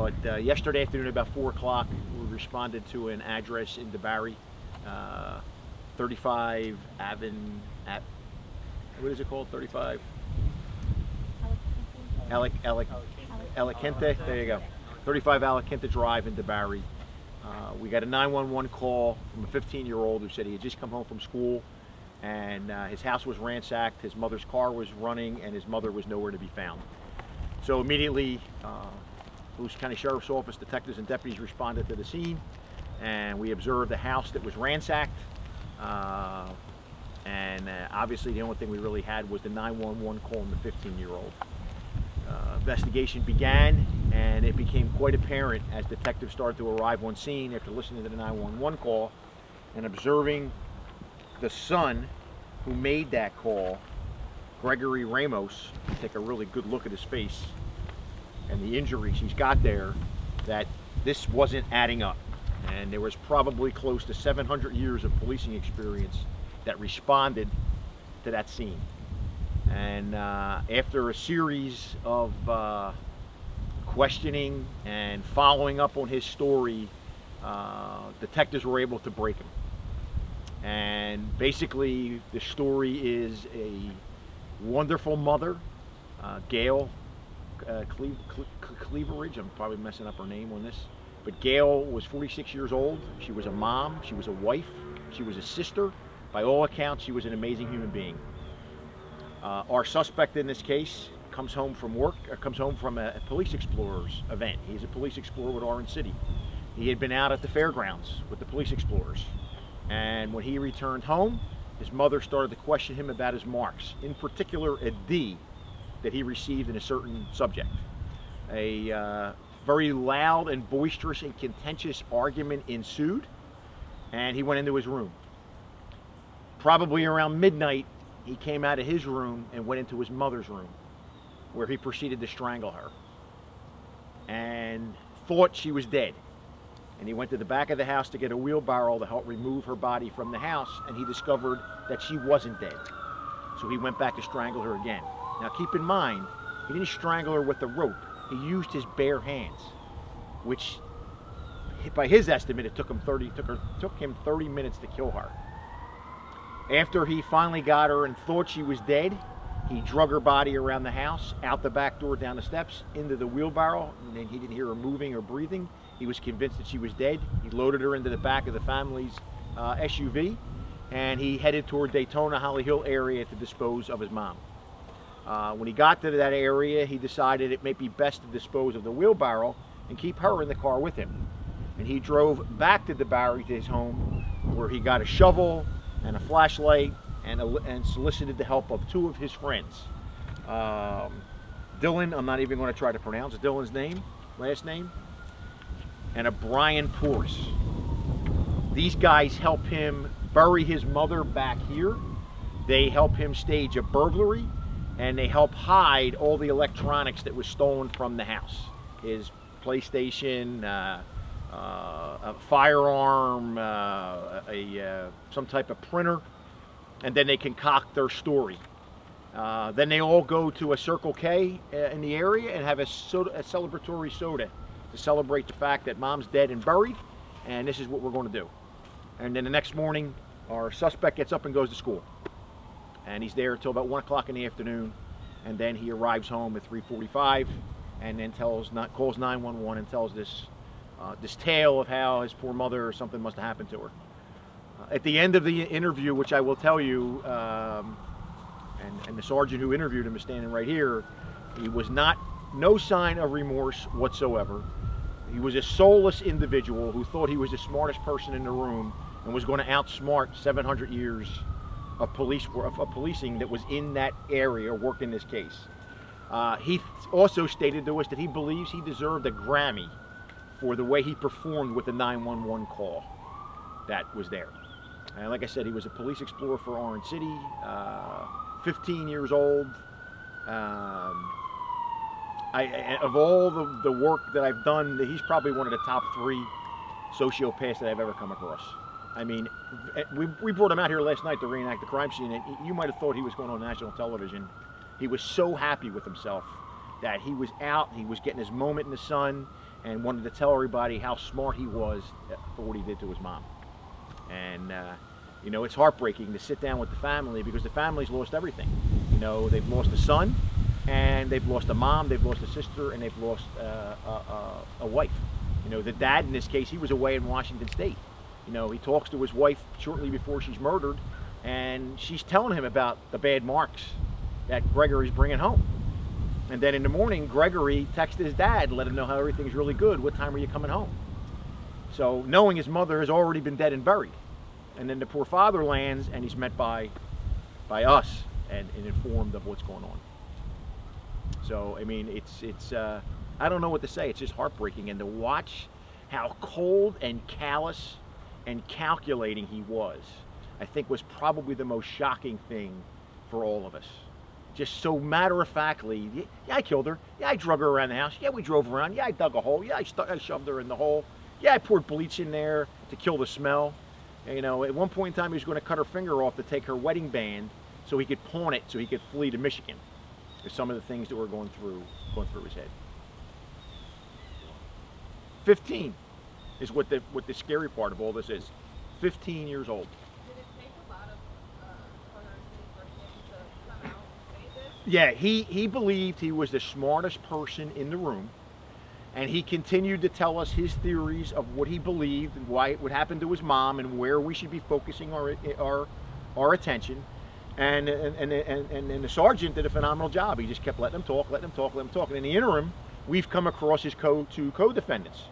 But yesterday afternoon, about 4 o'clock, we responded to an address in Debary, 35 what is it called? 35 Alicante. There you go. 35 Alicante Drive in Debary. We got a 911 call from a 15-year-old who said he had just come home from school, and his house was ransacked, his mother's car was running, and his mother was nowhere to be found. So immediately, Volusia County Sheriff's Office detectives and deputies responded to the scene, and we observed a house that was ransacked. Obviously, the only thing we really had was the 911 call from the 15-year-old. Investigation began, and it became quite apparent as detectives started to arrive on scene after listening to the 911 call and observing the son who made that call, Gregory Ramos, take a really good look at his face and the injuries he's got there, that this wasn't adding up. And there was probably close to 700 years of policing experience that responded to that scene. And after a series of questioning and following up on his story, detectives were able to break him. And basically, the story is a wonderful mother, Gail Cleaveridge. I'm probably messing up her name on this. But Gail was 46 years old. She was a mom, she was a wife, she was a sister. By all accounts, she was an amazing human being. Our suspect in this case comes home from work, comes home from a Police Explorers event. He's a Police Explorer with Orange City. He had been out at the fairgrounds with the Police Explorers. And when he returned home, his mother started to question him about his marks, in particular a D that he received in a certain subject. A very loud and boisterous and contentious argument ensued, and he went into his room. Probably around midnight, he came out of his room and went into his mother's room, where he proceeded to strangle her and thought she was dead. And he went to the back of the house to get a wheelbarrow to help remove her body from the house, and he discovered that she wasn't dead. So he went back to strangle her again. Now keep in mind, he didn't strangle her with a rope. He used his bare hands, which by his estimate, it took him 30 minutes to kill her. After he finally got her and thought she was dead, he drug her body around the house, out the back door, down the steps, into the wheelbarrow, and then he didn't hear her moving or breathing. He was convinced that she was dead. He loaded her into the back of the family's SUV, and he headed toward Daytona, Holly Hill area to dispose of his mom. When he got to that area, he decided it may be best to dispose of the wheelbarrow and keep her in the car with him. And he drove back to Debary, to his home, where he got a shovel and a flashlight and solicited the help of two of his friends. Dylan, I'm not even going to try to pronounce Dylan's last name, and a Brian Porce. These guys help him bury his mother back here. They help him stage a burglary, and they help hide all the electronics that was stolen from the house. His PlayStation, a firearm, some type of printer, and then they concoct their story. Then they all go to a Circle K in the area and have a celebratory soda to celebrate the fact that mom's dead and buried, and this is what we're going to do. And then the next morning, our suspect gets up and goes to school, and he's there until about 1 o'clock in the afternoon, and then he arrives home at 3:45, and then calls 911 and tells this tale of how his poor mother or something must have happened to her. At the end of the interview, which I will tell you, and the sergeant who interviewed him is standing right here, he was no sign of remorse whatsoever. He was a soulless individual who thought he was the smartest person in the room and was going to outsmart 700 years of policing that was in that area, worked in this case. He also stated to us that he believes he deserved a Grammy for the way he performed with the 911 call that was there. And like I said, he was a police explorer for Orange City, 15 years old. Of all the work that I've done, he's probably one of the top 3 sociopaths that I've ever come across. I mean, we brought him out here last night to reenact the crime scene, and you might have thought he was going on national television. He was so happy with himself that he was out, he was getting his moment in the sun, and wanted to tell everybody how smart he was for what he did to his mom. And you know, it's heartbreaking to sit down with the family because the family's lost everything. You know, they've lost a son, and they've lost a mom, they've lost a sister, and they've lost a wife. You know, the dad in this case, he was away in Washington State. You know, he talks to his wife shortly before she's murdered, and she's telling him about the bad marks that Gregory's bringing home. And then in the morning, Gregory texted his dad and let him know how everything's really good. What time are you coming home? So knowing his mother has already been dead and buried. And then the poor father lands, and he's met by us and informed of what's going on. So, I mean, it's I don't know what to say. It's just heartbreaking. And to watch how cold and callous and calculating he was, I think was probably the most shocking thing for all of us. Just so matter-of-factly, yeah, I killed her. Yeah, I drug her around the house. Yeah, we drove around. Yeah, I dug a hole. Yeah, I shoved her in the hole. Yeah, I poured bleach in there to kill the smell. And, you know, at one point in time, he was going to cut her finger off to take her wedding band so he could pawn it so he could flee to Michigan. There's some of the things that were going through his head. 15 is what the scary part of all this is. 15 years old. Did it take a lot for him to come out and say this? Yeah, he believed he was the smartest person in the room, and he continued to tell us his theories of what he believed and why it would happen to his mom and where we should be focusing our attention. And the sergeant did a phenomenal job. He just kept letting him talk. And in the interim, we've come across his two co-defendants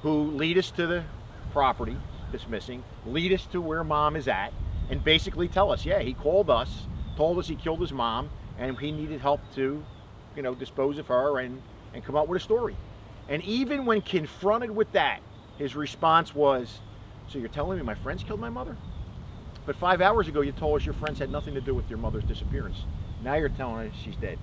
who lead us to the property that's missing, lead us to where mom is at, and basically tell us, yeah, he called us, told us he killed his mom, and he needed help to, you know, dispose of her and come up with a story. And even when confronted with that, his response was, so you're telling me my friends killed my mother? But 5 hours ago, you told us your friends had nothing to do with your mother's disappearance. Now you're telling us she's dead.